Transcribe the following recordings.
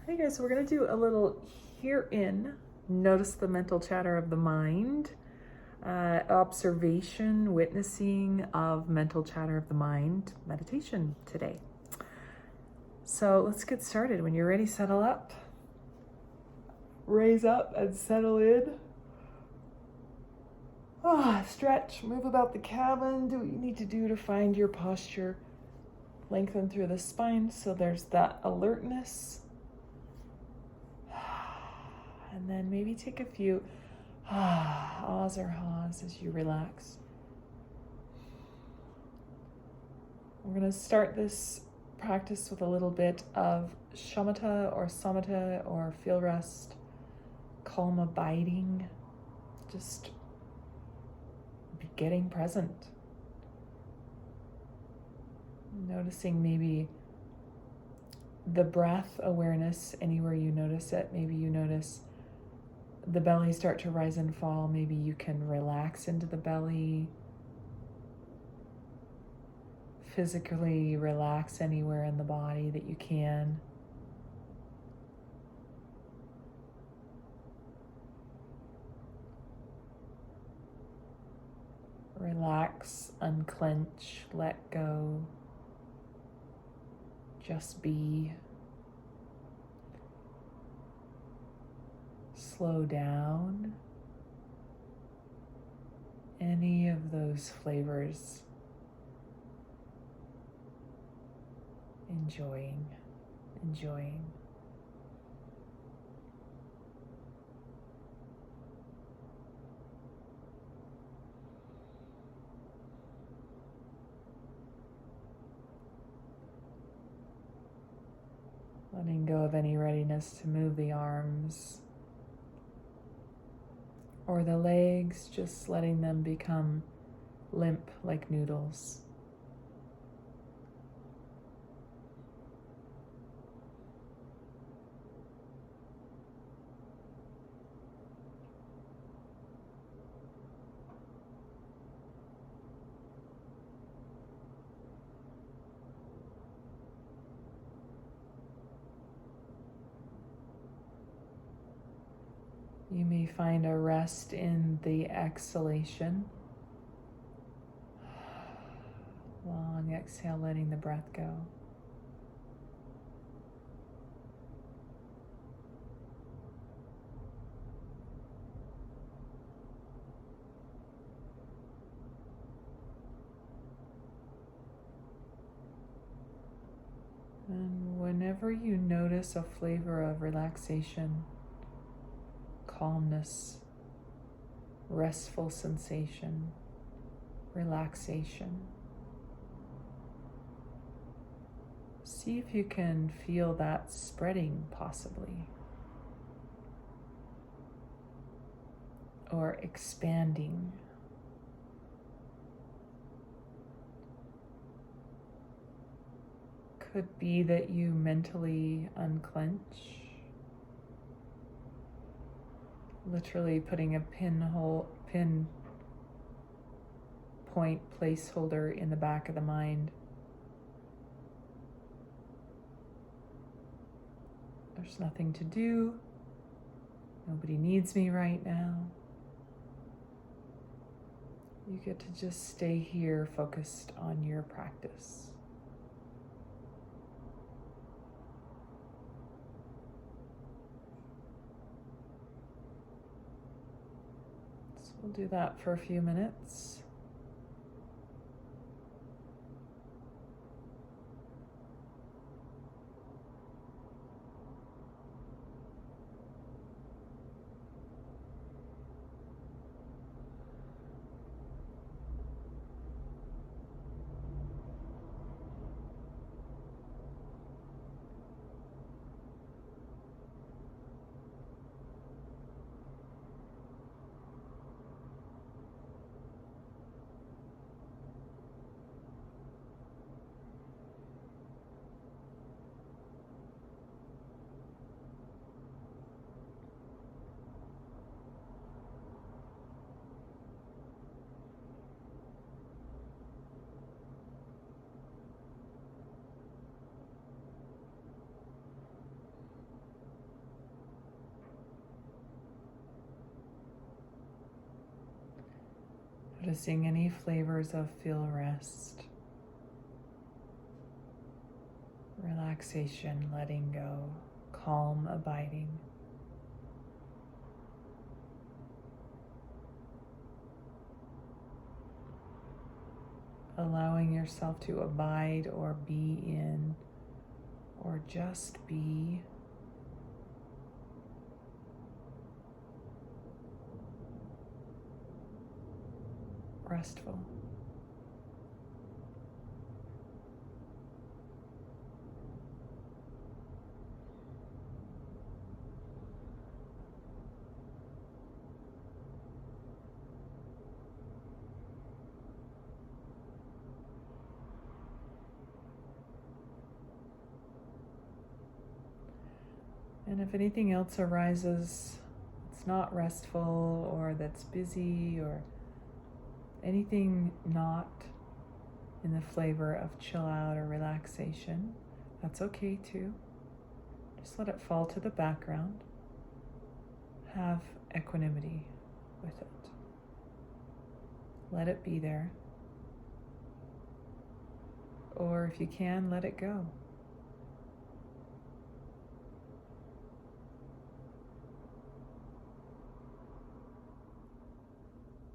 Hey guys, so we're going to do a little herein, notice the mental chatter of the mind, observation, witnessing of mental chatter of the mind, meditation today. So let's get started. When you're ready, settle up, raise up and settle in. Stretch, move about the cabin, do what you need to do to find your posture. Lengthen through the spine so there's that alertness. And then maybe take a few ahs or ha's as you relax. We're going to start this practice with a little bit of shamatha or samatha or feel rest, calm abiding, just getting present. Noticing maybe the breath awareness anywhere you notice it. Maybe you notice the belly start to rise and fall. Maybe you can relax into the belly. Physically relax anywhere in the body that you can. Relax, unclench, let go. Just be. Slow down. Any of those flavors. Enjoying. Letting go of any readiness to move the arms or the legs, just letting them become limp like noodles. You may find a rest in the exhalation. Long exhale, letting the breath go. And whenever you notice a flavor of relaxation, calmness, restful sensation, relaxation, see if you can feel that spreading possibly, or expanding. Could be that you mentally unclench, literally putting a pin point placeholder in the back of the mind. There's nothing to do. Nobody needs me right now. You get to just stay here focused on your practice. We'll do that for a few minutes. Noticing any flavors of feel rest, relaxation, letting go, calm, abiding. Allowing yourself to abide or be in, or just be. Restful. And if anything else arises, it's not restful or that's busy or anything not in the flavor of chill out or relaxation, that's okay too. Just let it fall to the background. Have equanimity with it. Let it be there. Or if you can, let it go.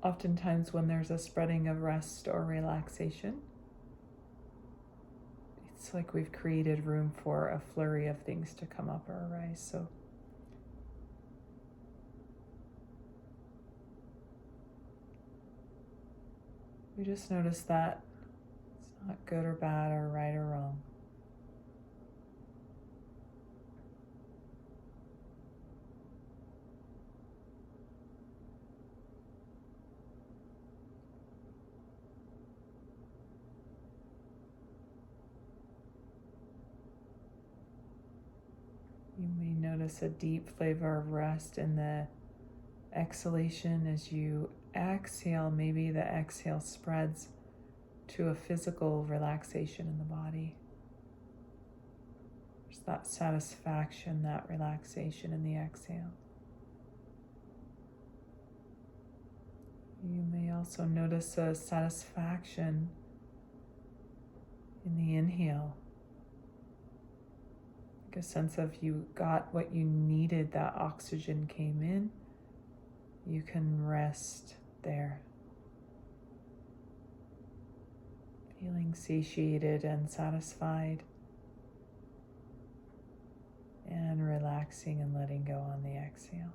Oftentimes when there's a spreading of rest or relaxation, it's like we've created room for a flurry of things to come up or arise. So we just notice that it's not good or bad or right or wrong. You may notice a deep flavor of rest in the exhalation. As you exhale, maybe the exhale spreads to a physical relaxation in the body. There's that satisfaction, that relaxation in the exhale. You may also notice a satisfaction in the inhale. A sense of you got what you needed, that oxygen came in, you can rest there. Feeling satiated and satisfied, and relaxing and letting go on the exhale.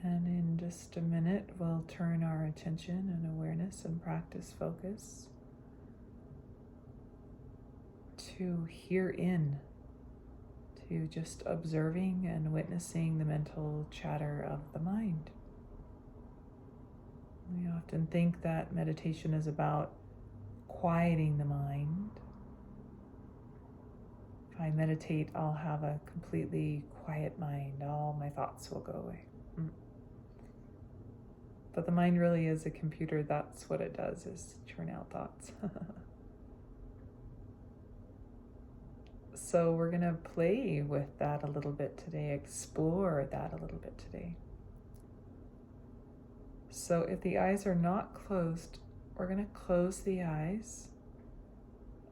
And in just a minute, we'll turn our attention and awareness and practice focus to herein, to just observing and witnessing the mental chatter of the mind. We often think that meditation is about quieting the mind. If I meditate, I'll have a completely quiet mind. All my thoughts will go away. But the mind really is a computer. That's what it does, is churn out thoughts. So we're going to play with that a little bit today, explore that a little bit today. So if the eyes are not closed, we're going to close the eyes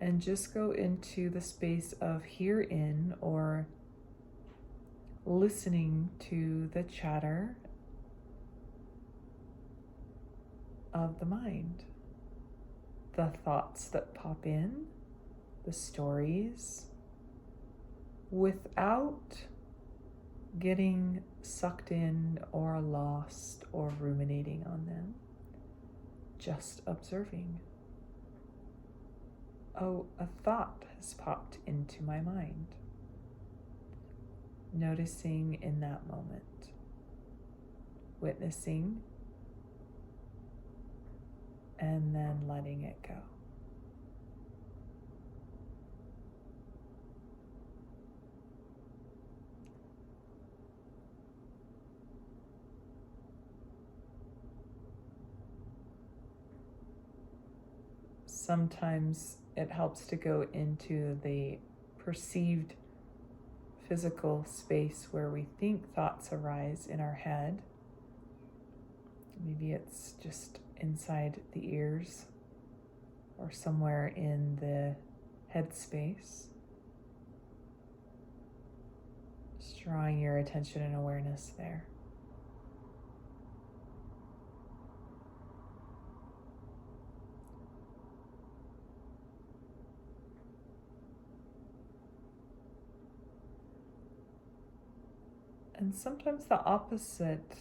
and just go into the space of herein, or listening to the chatter of the mind, the thoughts that pop in, the stories, without getting sucked in or lost or ruminating on them, just observing. Oh, a thought has popped into my mind. Noticing in that moment. witnessing, and then letting it go. Sometimes it helps to go into the perceived physical space where we think thoughts arise in our head. Maybe it's just inside the ears or somewhere in the head space. Just drawing your attention and awareness there. And sometimes the opposite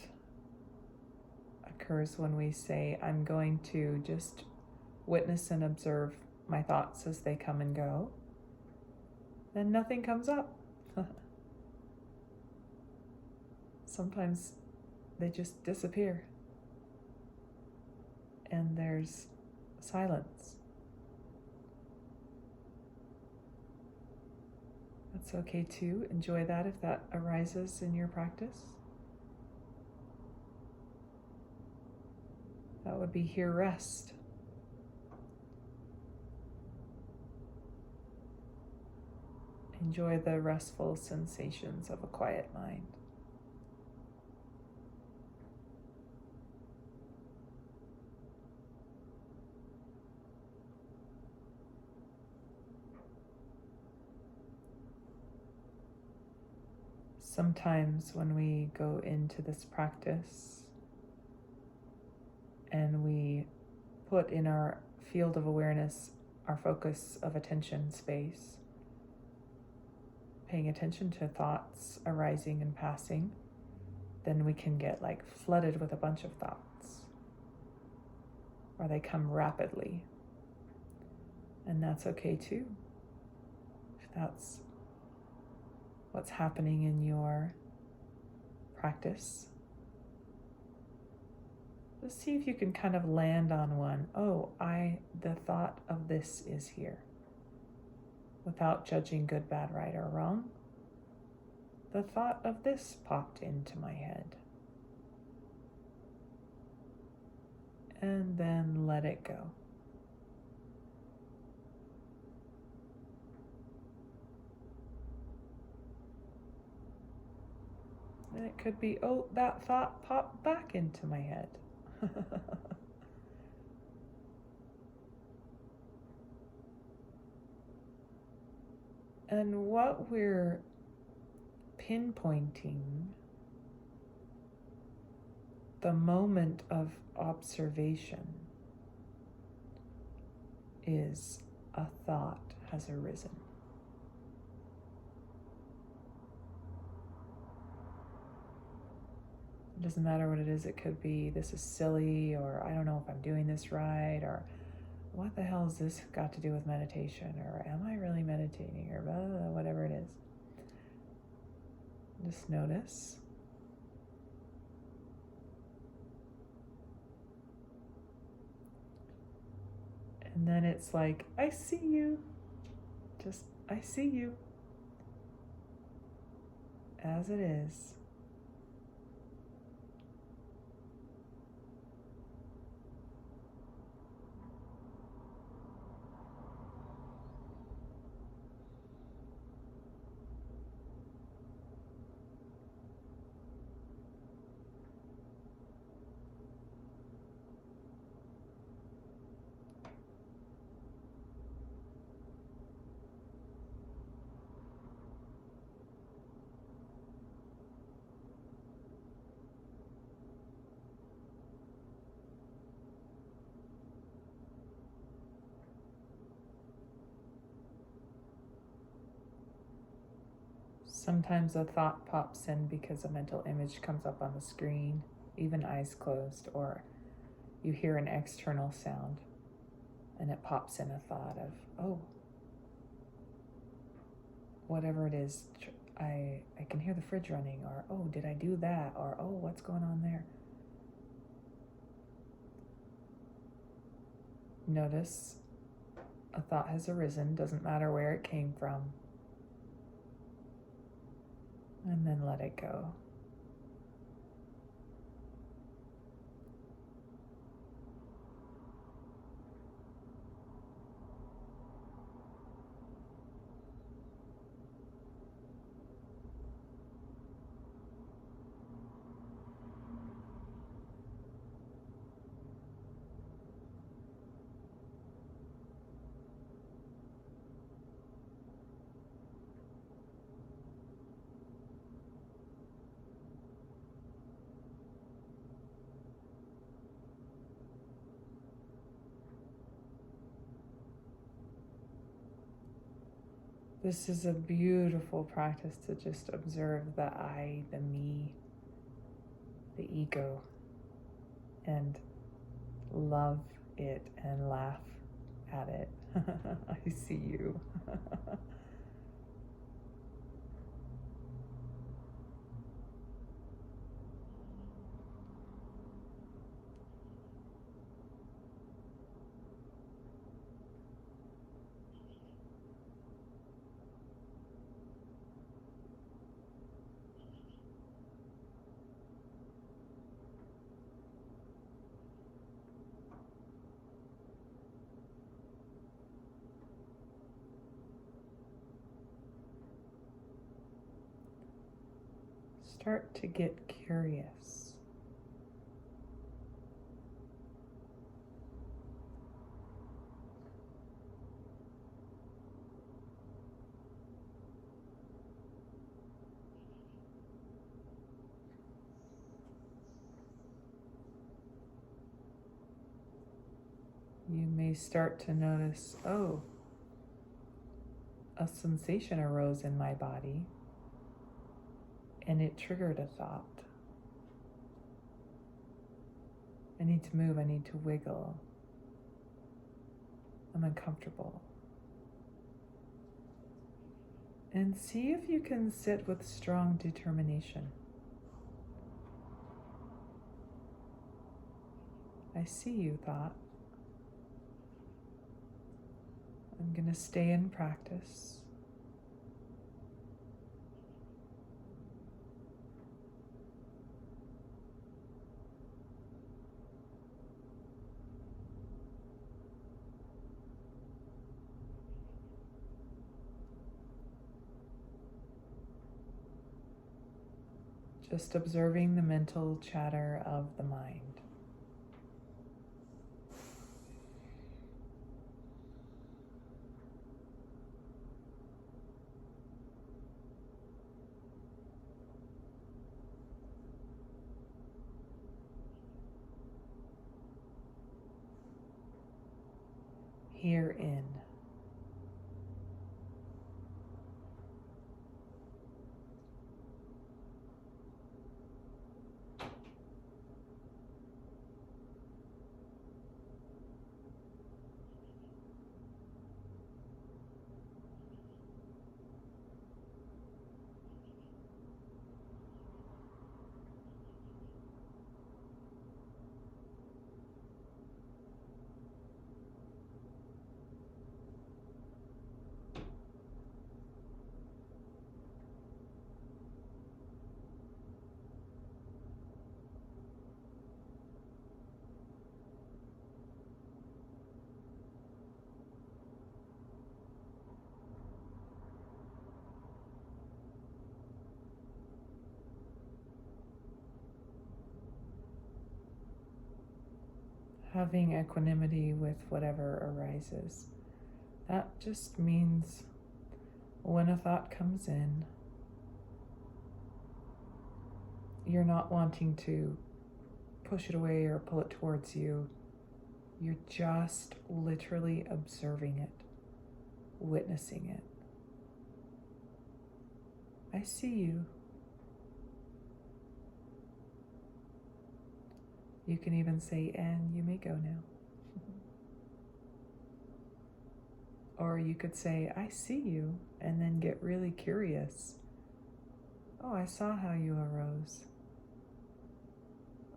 occurs when we say, I'm going to just witness and observe my thoughts as they come and go. Then nothing comes up. Sometimes they just disappear. And there's silence. That's okay too. Enjoy that if that arises in your practice. That would be here rest. Enjoy the restful sensations of a quiet mind. Sometimes when we go into this practice and we put in our field of awareness our focus of attention space, paying attention to thoughts arising and passing, then we can get like flooded with a bunch of thoughts, or they come rapidly. And that's okay too. If that's what's happening in your practice, just see if you can kind of land on one. Oh, the thought of this is here. Without judging good, bad, right, or wrong. The thought of this popped into my head. And then let it go. And it could be, oh, that thought popped back into my head. And what we're pinpointing, the moment of observation, is a thought has arisen. It doesn't matter what it is. It could be, this is silly, or I don't know if I'm doing this right, or what the hell has this got to do with meditation, or am I really meditating, or blah, blah, blah, whatever it is. Just notice. And then it's like, I see you. Just, I see you. As it is. Sometimes a thought pops in because a mental image comes up on the screen, even eyes closed, or you hear an external sound and it pops in a thought of, oh, whatever it is, I can hear the fridge running, or oh, did I do that, or oh, what's going on there? Notice a thought has arisen, doesn't matter where it came from, and then let it go. This is a beautiful practice to just observe the I, the me, the ego, and love it and laugh at it. I see you. Start to get curious. You may start to notice, oh, a sensation arose in my body and it triggered a thought. I need to move, I need to wiggle. I'm uncomfortable. And see if you can sit with strong determination. I see you, thought. I'm going to stay in practice. Just observing the mental chatter of the mind. Herein. Having equanimity with whatever arises. That just means when a thought comes in, you're not wanting to push it away or pull it towards you. You're just literally observing it, witnessing it. I see you. You can even say, and you may go now. Or you could say, I see you, and then get really curious. Oh, I saw how you arose.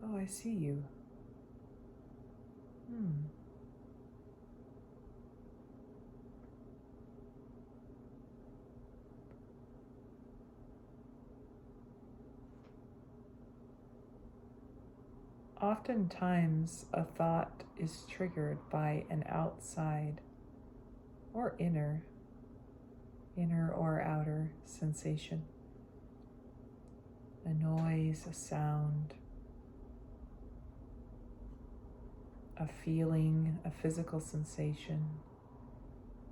Oh, I see you. oftentimes a thought is triggered by an outside or inner or outer sensation. A noise, a sound, a feeling, a physical sensation,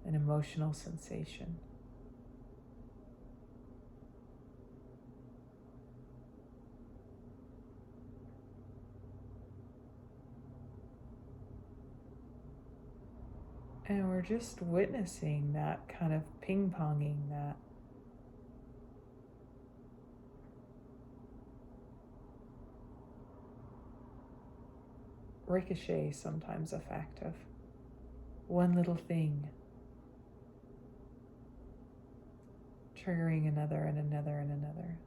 an emotional sensation. And we're just witnessing that kind of ping-ponging, that ricochet sometimes effect of one little thing triggering another and another and another.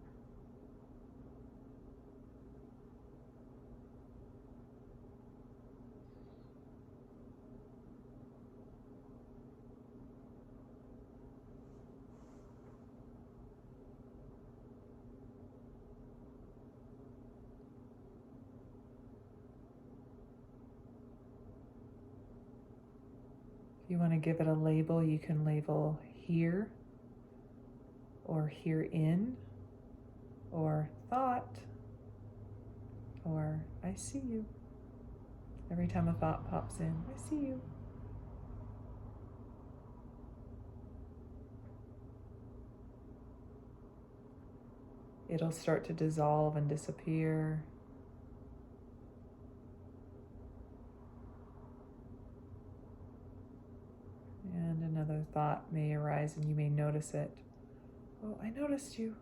If you want to give it a label, you can label here, or herein, or thought, or I see you. Every time a thought pops in, I see you. It'll start to dissolve and disappear. And another thought may arise and you may notice it. Oh, I noticed you.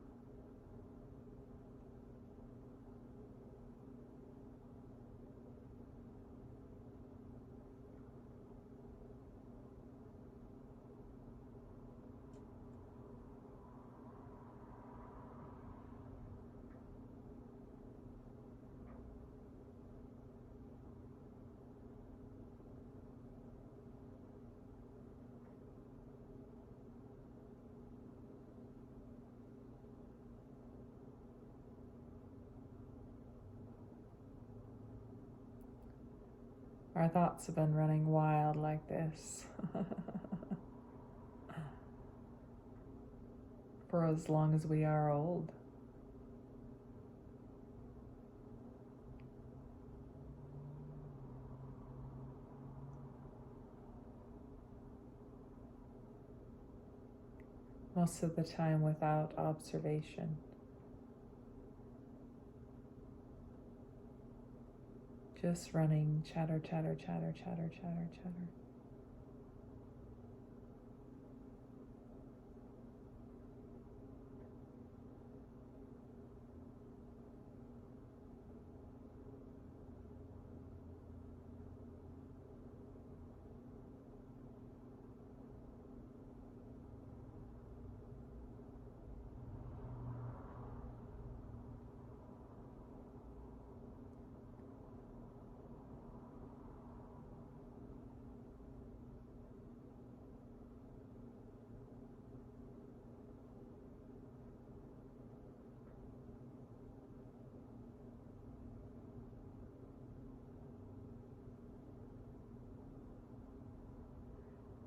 Our thoughts have been running wild like this for as long as we are old. Most of the time without observation. Just running chatter, chatter, chatter, chatter, chatter, chatter.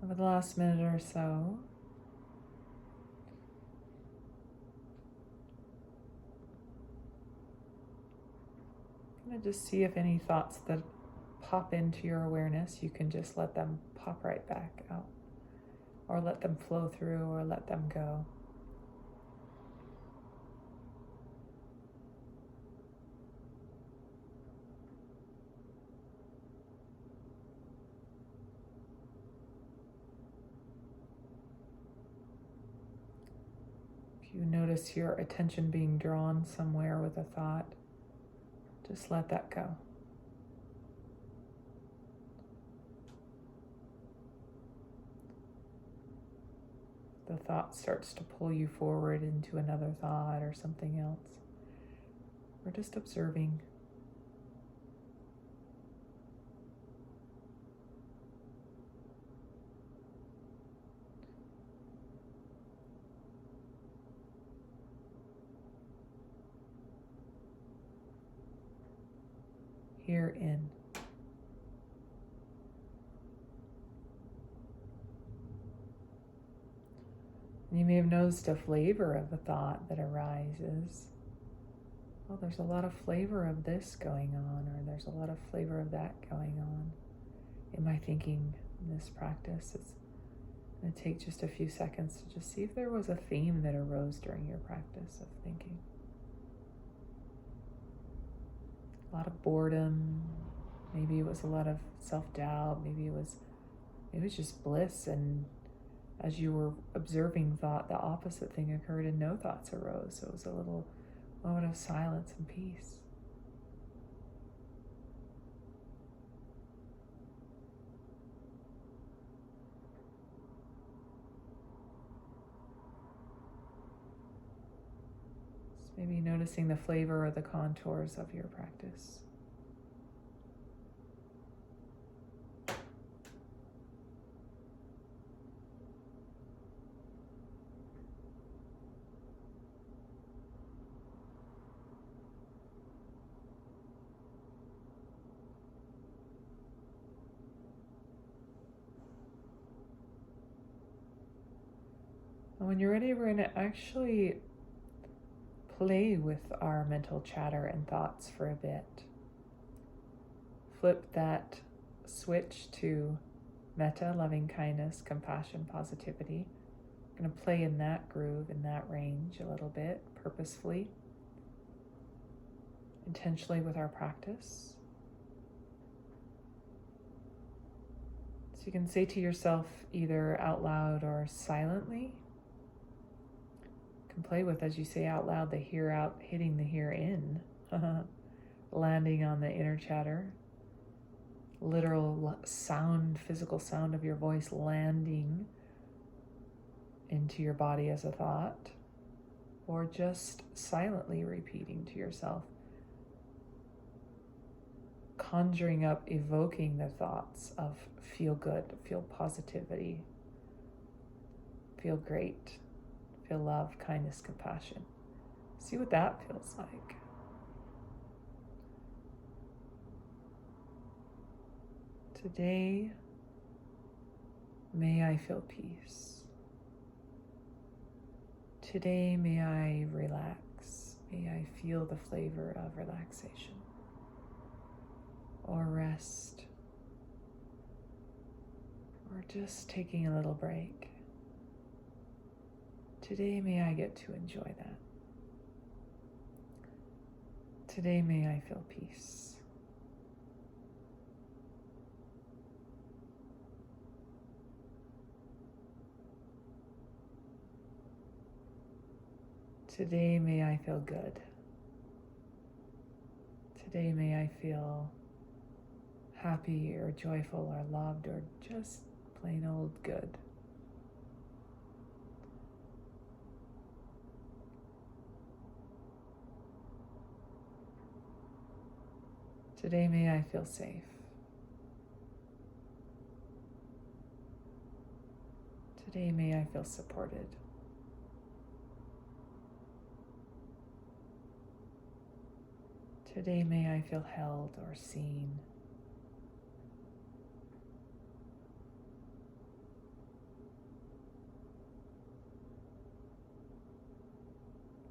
Over the last minute or so, I'm going to just see if any thoughts that pop into your awareness, you can just let them pop right back out, or let them flow through, or let them go. If you notice your attention being drawn somewhere with a thought, just let that go. The thought starts to pull you forward into another thought or something else. We're just observing. herein. You may have noticed a flavor of a thought that arises. Oh, there's a lot of flavor of this going on, or there's a lot of flavor of that going on in my thinking in this practice. It's going to take just a few seconds to just see if there was a theme that arose during your practice of thinking. A lot of boredom. Maybe it was a lot of self-doubt. Maybe it was just bliss, and as you were observing thought, the opposite thing occurred and no thoughts arose. So it was a little moment of silence and peace. Just maybe noticing the flavor or the contours of your practice. And when you're ready, we're going to actually play with our mental chatter and thoughts for a bit. Flip that switch to metta, loving kindness, compassion, positivity. I'm going to play in that groove, in that range a little bit, purposefully, intentionally with our practice. So you can say to yourself either out loud or silently. You can play with, as you say out loud, the here out, hitting the here in, landing on the inner chatter. Literal sound, physical sound of your voice landing into your body as a thought, or just silently repeating to yourself, conjuring up, evoking the thoughts of feel good, feel positivity, feel great, feel love, kindness, compassion. See what that feels like. Today, may I feel peace. Today, may I relax. May I feel the flavor of relaxation or rest, or just taking a little break. Today, may I get to enjoy that. Today, may I feel peace. Today, may I feel good. Today, may I feel happy or joyful or loved or just plain old good. Today, may I feel safe. Today, may I feel supported. Today, may I feel held or seen.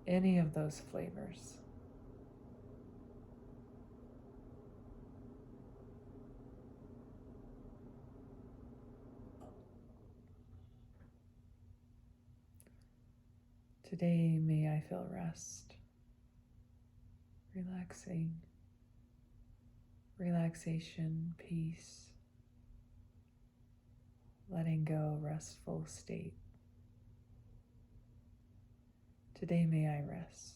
Any of those flavors. Today, may I feel rest, relaxation, peace, letting go, restful state. Today, may I rest.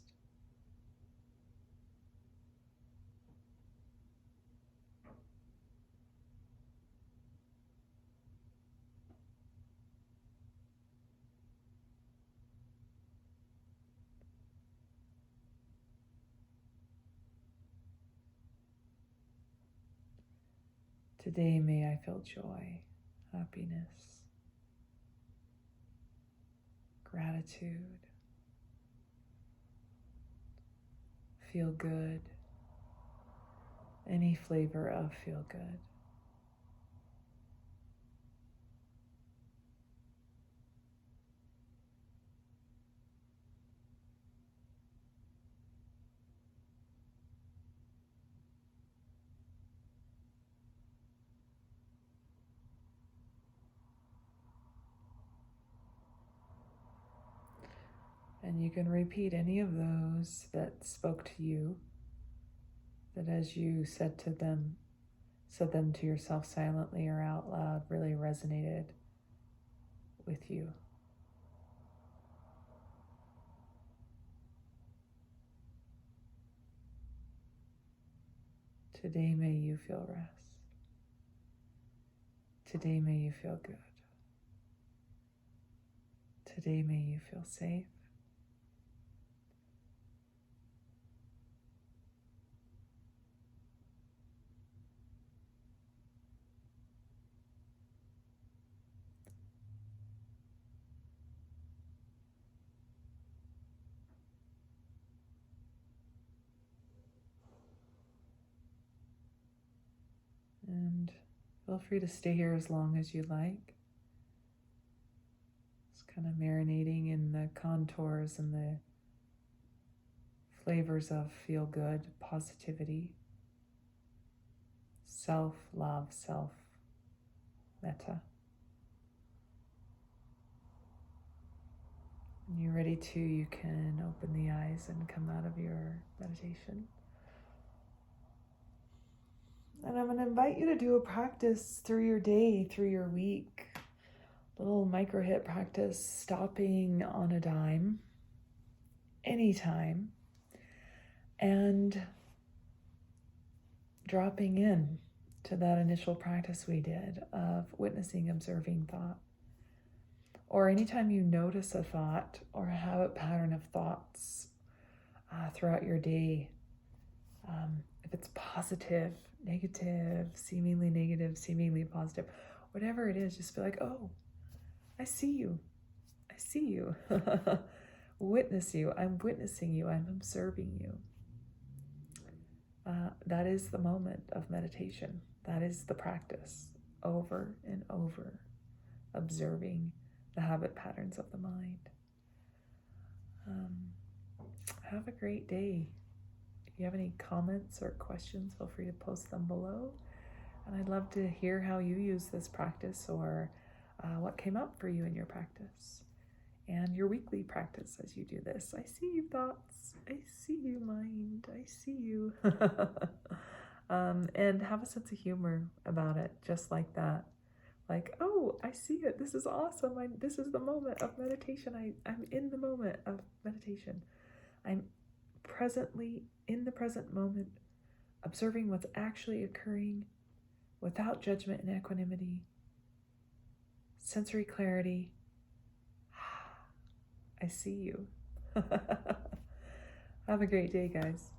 Today, may I feel joy, happiness, gratitude, feel good, any flavor of feel good. And you can repeat any of those that spoke to you, that as you said them to yourself silently or out loud, really resonated with you. Today may you feel rest. Today may you feel good. Today may you feel safe. And feel free to stay here as long as you like. Just kind of marinating in the contours and the flavors of feel good, positivity, self-love, self-metta. When you're ready to, you can open the eyes and come out of your meditation. And I'm going to invite you to do a practice through your day, through your week. Little micro hit practice, stopping on a dime, anytime, and dropping in to that initial practice we did of witnessing, observing thought. Or anytime you notice a thought or a habit pattern of thoughts throughout your day, if it's positive, negative, seemingly positive, whatever it is, just be like, oh, I see you. I see you. Witness you. I'm witnessing you. I'm observing you. That is the moment of meditation. That is the practice, over and over, observing the habit patterns of the mind. Have a great day. If you have any comments or questions, feel free to post them below. And I'd love to hear how you use this practice, or what came up for you in your practice and your weekly practice as you do this. I see you, thoughts. I see you, mind. I see you. And have a sense of humor about it, just like that. Like, oh, I see it. This is awesome. This is the moment of meditation. I'm in the moment of meditation. I'm presently in the present moment, observing what's actually occurring without judgment and equanimity, sensory clarity. I see you. Have a great day, guys.